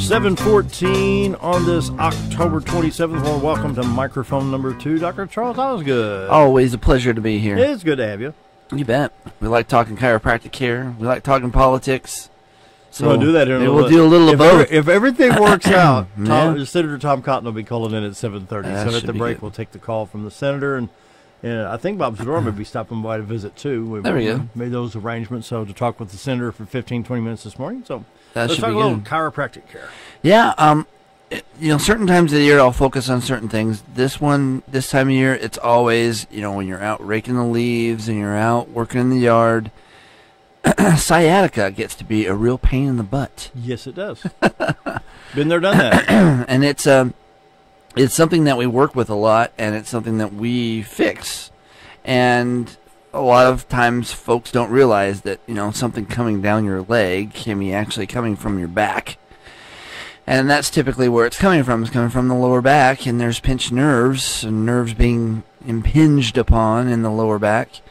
7:14 on this October 27th. Well, welcome to microphone number 2, Dr. Charles Osgood. Always a pleasure to be here. It's good to have you. You bet. We like talking chiropractic care. We like talking politics. So we'll do that in a little we'll do a little of both. If everything works out, Yeah. Senator Tom Cotton will be calling in at 7:30. That So at should the be break, good. we'll take the call from the senator, and I think Bob Zador may be stopping by to visit too. There we go. Made those arrangements so to talk with the senator for 15-20 minutes this morning. So That let's should talk be a little good. chiropractic care. Yeah, certain times of the year I'll focus on certain things. This time of year, it's always, when you're out raking the leaves and you're out working in the yard, sciatica gets to be a real pain in the butt. Yes, it does. Been there, done that. And it's something that we work with a lot, and it's something that we fix. And a lot of times folks don't realize that, something coming down your leg can be actually coming from your back. And that's typically where it's coming from. It's coming from the lower back, and there's pinched nerves, and nerves being impinged upon in the lower back.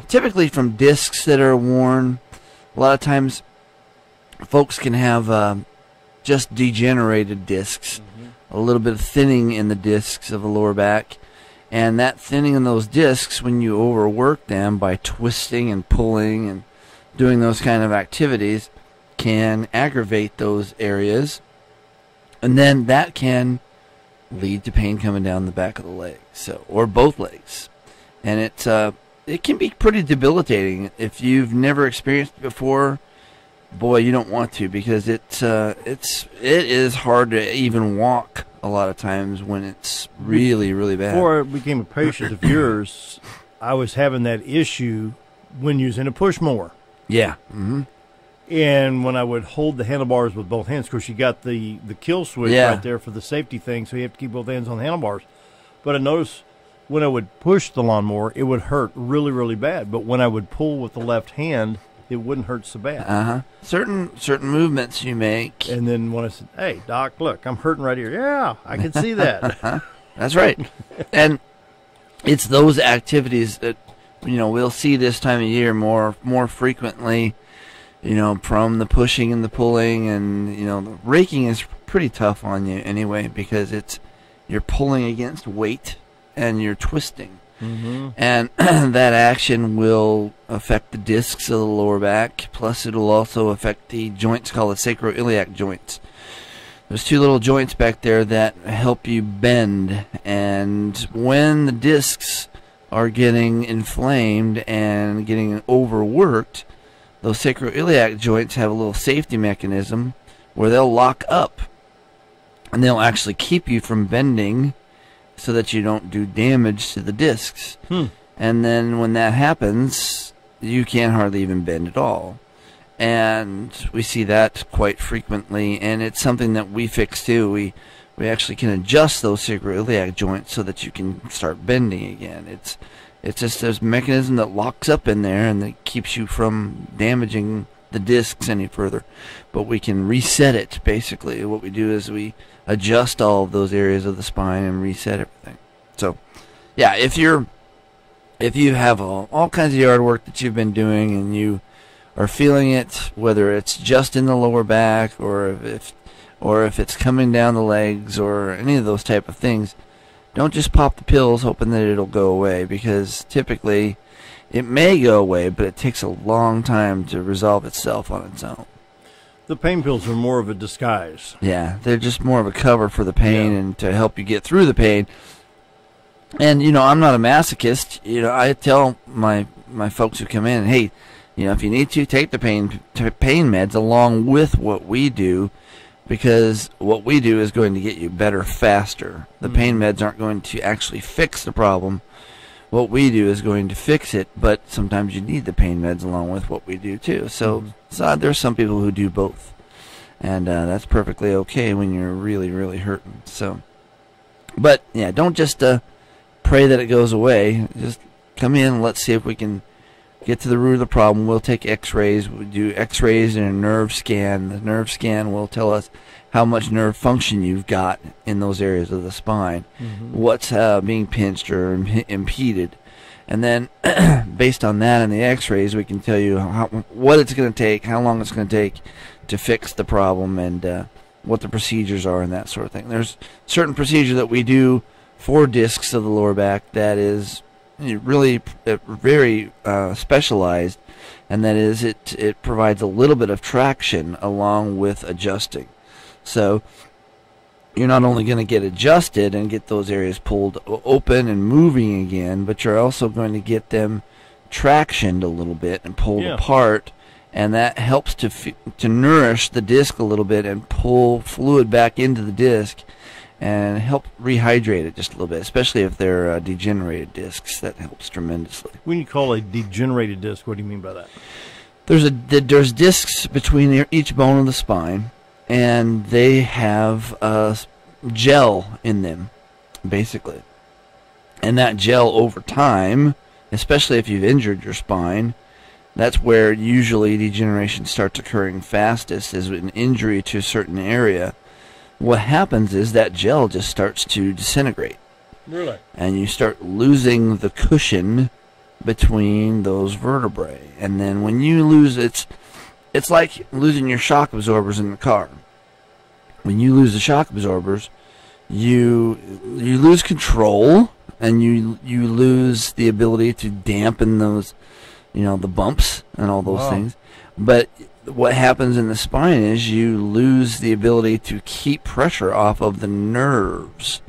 Typically from discs that are worn. A lot of times folks can have just degenerated discs, a little bit of thinning in the discs of the lower back. And that thinning in those discs, when you overwork them by twisting and pulling and doing those kind of activities, can aggravate those areas, and then that can lead to pain coming down the back of the leg, or both legs. And it can be pretty debilitating. If you've never experienced it before, boy, you don't want to, because it is hard to even walk a lot of times when it's really, really bad. Before I became a patient of yours, I was having that issue when using a push mower. Yeah. Mm-hmm. And when I would hold the handlebars with both hands, of course, you got the kill switch right there for the safety thing, so you have to keep both hands on the handlebars. But I noticed when I would push the lawnmower, it would hurt really, really bad. But when I would pull with the left hand, it wouldn't hurt so bad. Certain movements you make. And then when I said, "Hey, Doc, look, I'm hurting right here." Yeah, I can see that. That's right. And it's those activities that, we'll see this time of year more frequently. From the pushing and the pulling, and the raking is pretty tough on you anyway, because you're pulling against weight and you're twisting, and that action will affect the discs of the lower back. Plus, it'll also affect the joints called the sacroiliac joints. There's two little joints back there that help you bend, and when the discs are getting inflamed and getting overworked, those sacroiliac joints have a little safety mechanism where they'll lock up, and they'll actually keep you from bending so that you don't do damage to the discs. And then when that happens, you can't hardly even bend at all. And we see that quite frequently, and it's something that we fix too. We actually can adjust those sacroiliac joints so that you can start bending again. It's just this mechanism that locks up in there and that keeps you from damaging the discs any further. But we can reset it, basically. What we do is we adjust all of those areas of the spine and reset everything. So, yeah, if you have all kinds of yard work that you've been doing and you are feeling it, whether it's just in the lower back or if it's coming down the legs or any of those type of things, don't just pop the pills hoping that it'll go away, because typically it may go away, but it takes a long time to resolve itself on its own. The pain pills are more of a disguise. Yeah, they're just more of a cover for the pain and to help you get through the pain. And, I'm not a masochist. I tell my folks who come in, hey, if you need to, take the pain meds along with what we do, because what we do is going to get you better faster. The pain meds aren't going to actually fix the problem. What we do is going to fix it, but sometimes you need the pain meds along with what we do too. So there's some people who do both, and that's perfectly okay when you're really, really hurting. So, but yeah, don't just pray that it goes away. Just come in and let's see if we can get to the root of the problem. We'll take x-rays. We do x-rays and a nerve scan. The nerve scan will tell us how much nerve function you've got in those areas of the spine, what's being pinched or impeded. And then based on that and the x-rays, we can tell you what it's going to take, how long it's going to take to fix the problem, and what the procedures are and that sort of thing. There's certain procedure that we do for discs of the lower back that is really very specialized, and that is it provides a little bit of traction along with adjusting. So you're not only going to get adjusted and get those areas pulled open and moving again, but you're also going to get them tractioned a little bit and pulled apart, and that helps to nourish the disc a little bit and pull fluid back into the disc and help rehydrate it just a little bit, especially if they're degenerated discs. That helps tremendously. When you call a degenerated disc, what do you mean by that? There's discs between each bone of the spine, and they have gel in them, basically. And that gel over time, especially if you've injured your spine, that's where usually degeneration starts occurring fastest, is an injury to a certain area. What happens is that gel just starts to disintegrate. Really? And you start losing the cushion between those vertebrae. And then when you lose it's like losing your shock absorbers in the car. When you lose the shock absorbers, you lose control, and you lose the ability to dampen those, the bumps and all those things. But what happens in the spine is you lose the ability to keep pressure off of the nerves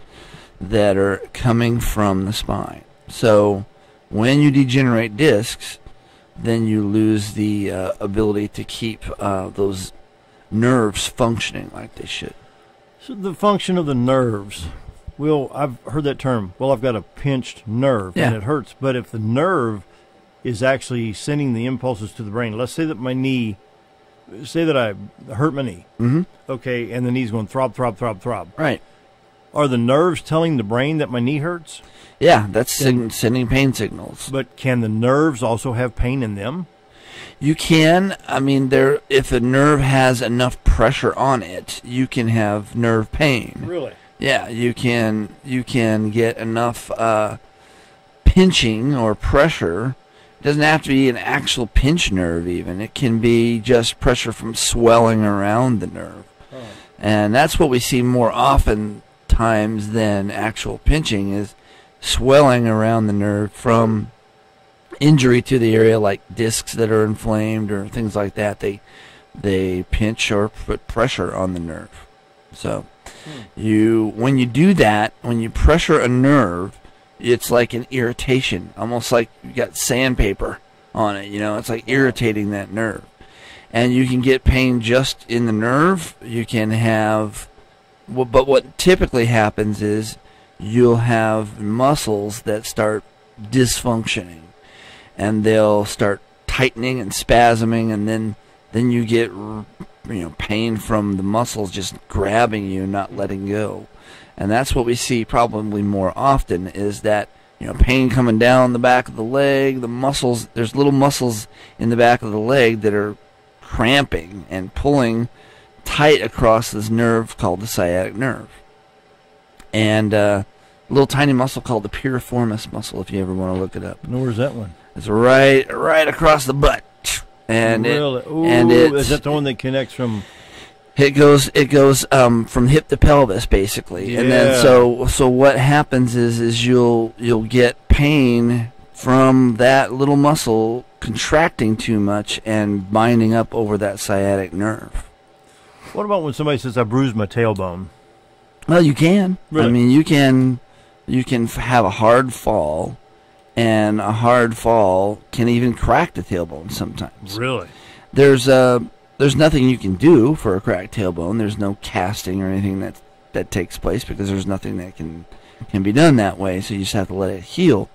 that are coming from the spine. So when you degenerate discs, then you lose the ability to keep those nerves functioning like they should. So the function of the nerves. Well, I've heard that term. Well, I've got a pinched nerve and it hurts. But if the nerve is actually sending the impulses to the brain, let's say that I hurt my knee. Mm-hmm. Okay, and the knee's going throb, throb, throb, throb. Right. Are the nerves telling the brain that my knee hurts? Yeah, that's sending pain signals. But can the nerves also have pain in them? You can. I mean, if a nerve has enough pressure on it, you can have nerve pain. Really? Yeah, you can get enough pinching or pressure. It doesn't have to be an actual pinch nerve even. It can be just pressure from swelling around the nerve. Oh. And that's what we see more often times than actual pinching, is swelling around the nerve from injury to the area, like discs that are inflamed or things like that. They pinch or put pressure on the nerve. So when you do that, when you pressure a nerve, it's like an irritation, almost like you got sandpaper on it. It's like irritating that nerve. And you can get pain just in the nerve. You can have, but what typically happens is you'll have muscles that start dysfunctioning, and they'll start tightening and spasming, and then you get pain from the muscles just grabbing you, not letting go. And that's what we see probably more often, is that pain coming down the back of the leg, the muscles. There's little muscles in the back of the leg that are cramping and pulling tight across this nerve called the sciatic nerve. And a little tiny muscle called the piriformis muscle, if you ever want to look it up. Where's that one? It's right across the butt. And really? Is that the one that connects from? It goes from hip to pelvis, basically. Yeah. And then so what happens is you'll get pain from that little muscle contracting too much and binding up over that sciatic nerve. What about when somebody says, I bruised my tailbone? Well, you can. Really? I mean, you can have a hard fall, and a hard fall can even crack the tailbone sometimes. Really? There's nothing you can do for a cracked tailbone. There's no casting or anything that takes place, because there's nothing that can be done that way. So you just have to let it heal.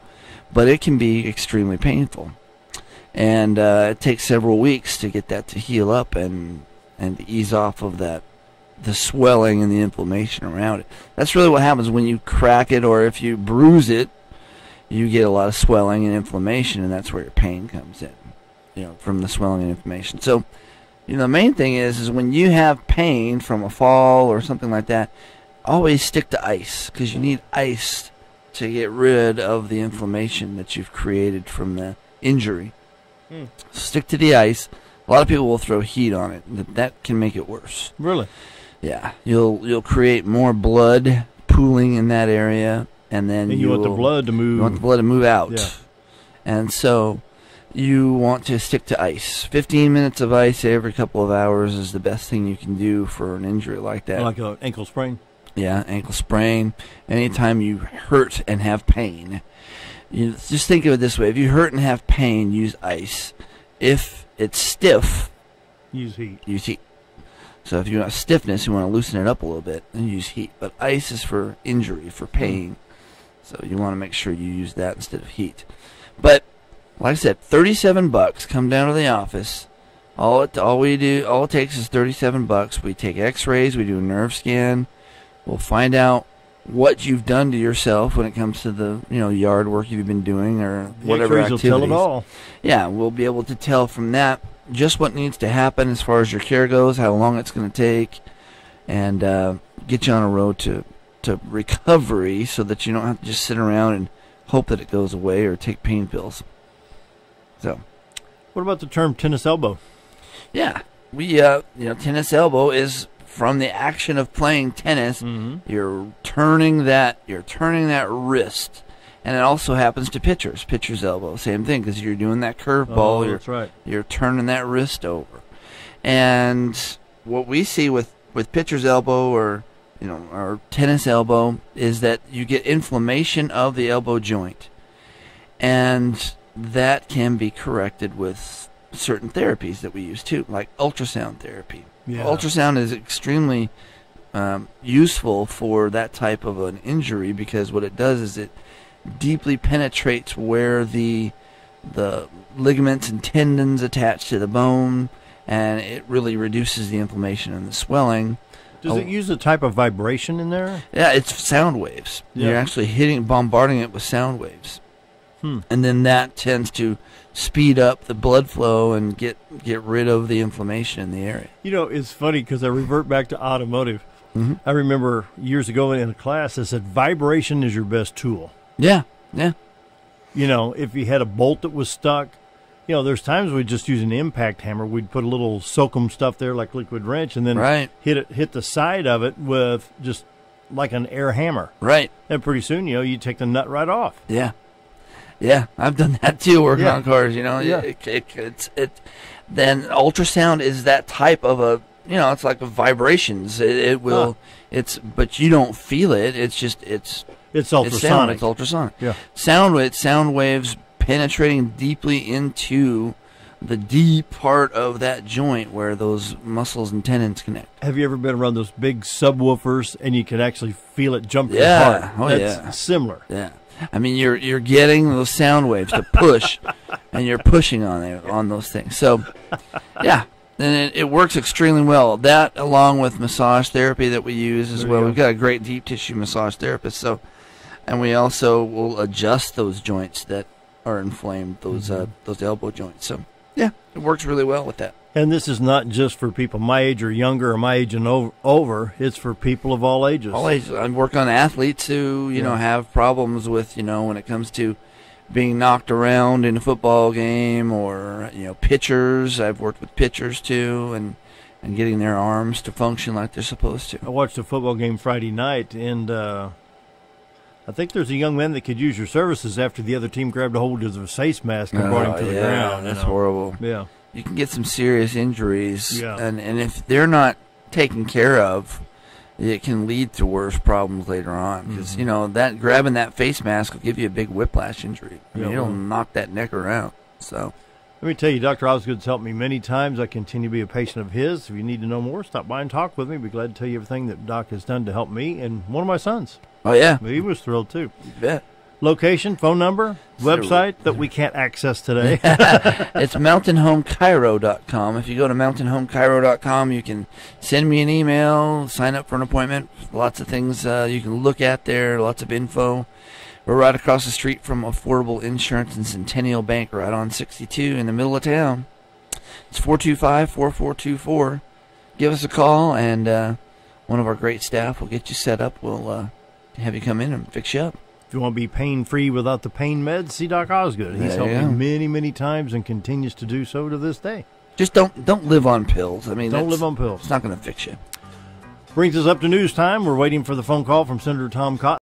But it can be extremely painful, and it takes several weeks to get that to heal up and to ease off of the swelling and the inflammation around it. That's really what happens when you crack it, or if you bruise it. You get a lot of swelling and inflammation, and that's where your pain comes in, from the swelling and inflammation. So, the main thing is when you have pain from a fall or something like that, always stick to ice, because you need ice to get rid of the inflammation that you've created from the injury. Stick to the ice. A lot of people will throw heat on it. That can make it worse. Really? Yeah, you'll create more blood pooling in that area, and then you want the blood to move. You want the blood to move out, yeah. And so you want to stick to ice. 15 minutes of ice every couple of hours is the best thing you can do for an injury like that. Like an ankle sprain. Yeah, ankle sprain. Anytime you hurt and have pain, you just think of it this way: if you hurt and have pain, use ice. If it's stiff, use heat. Use heat. So if you want stiffness, you want to loosen it up a little bit, and use heat. But ice is for injury, for pain. So you want to make sure you use that instead of heat. But like I said, $37. Come down to the office. All it takes is $37. We take X-rays. We do a nerve scan. We'll find out what you've done to yourself when it comes to the yard work you've been doing or whatever activities. Will tell it all. Yeah, we'll be able to tell from that just what needs to happen as far as your care goes, how long it's going to take, and get you on a road to recovery so that you don't have to just sit around and hope that it goes away or take pain pills. So, what about the term tennis elbow? Yeah, we tennis elbow is from the action of playing tennis. Mm-hmm. You're turning that wrist, and it also happens to pitchers. Pitcher's elbow, same thing, because you're doing that curveball. That's right. You're turning that wrist over, and what we see with pitcher's elbow or tennis elbow is that you get inflammation of the elbow joint, and that can be corrected with certain therapies that we use too, like ultrasound therapy. Yeah. Ultrasound is extremely useful for that type of an injury because what it does is it deeply penetrates where the ligaments and tendons attach to the bone, and it really reduces the inflammation and the swelling. Does it use a type of vibration in there? Yeah, it's sound waves. Yeah. You're actually bombarding it with sound waves. And then that tends to speed up the blood flow and get rid of the inflammation in the area. It's funny because I revert back to automotive. Mm-hmm. I remember years ago in a class that said vibration is your best tool. Yeah, yeah. If you had a bolt that was stuck, there's times we'd just use an impact hammer. We'd put a little Soakum stuff there like liquid wrench and then hit the side of it with just like an air hammer. Right. And pretty soon, you take the nut right off. Yeah. Yeah, I've done that too, working on cars. Yeah. Then ultrasound is that type of a, it's like vibrations. It will, but you don't feel it. It's just it's ultrasonic. It's ultrasonic. Yeah. Sound waves penetrating deeply into the deep part of that joint where those muscles and tendons connect. Have you ever been around those big subwoofers and you can actually feel it jump to your heart? Oh, That's similar. Yeah. I mean, you're getting those sound waves to push, and you're pushing on those things. So, yeah, and it works extremely well. That, along with massage therapy that we use as well. We've got a great deep tissue massage therapist. So, and we also will adjust those joints that are inflamed, those elbow joints. So, yeah, it works really well with that. And this is not just for people my age or younger or my age and over. It's for people of all ages. All ages. I work on athletes who, have problems with, when it comes to being knocked around in a football game or, pitchers. I've worked with pitchers too and getting their arms to function like they're supposed to. I watched a football game Friday night, and I think there's a young man that could use your services after the other team grabbed a hold of his face mask and brought him to the ground. That's horrible. Yeah. You can get some serious injuries, yeah. and if they're not taken care of, it can lead to worse problems later on. Because that grabbing that face mask will give you a big whiplash injury. I mean, it'll knock that neck around. So, let me tell you, Dr. Osgood's helped me many times. I continue to be a patient of his. If you need to know more, stop by and talk with me. Be glad to tell you everything that Doc has done to help me and one of my sons. Oh yeah, he was thrilled too. You bet. Location, phone number, website that we can't access today. It's mountainhomechiro.com. If you go to mountainhomechiro.com, you can send me an email, sign up for an appointment. Lots of things you can look at there, lots of info. We're right across the street from Affordable Insurance and Centennial Bank, right on 62 in the middle of town. It's 425-4424. Give us a call, and one of our great staff will get you set up. We'll have you come in and fix you up. If you want to be pain-free without the pain meds, see Doc Osgood. He's helped me many, many times and continues to do so to this day. Just don't live on pills. I mean, don't live on pills. It's not going to fix you. Brings us up to news time. We're waiting for the phone call from Senator Tom Cotton.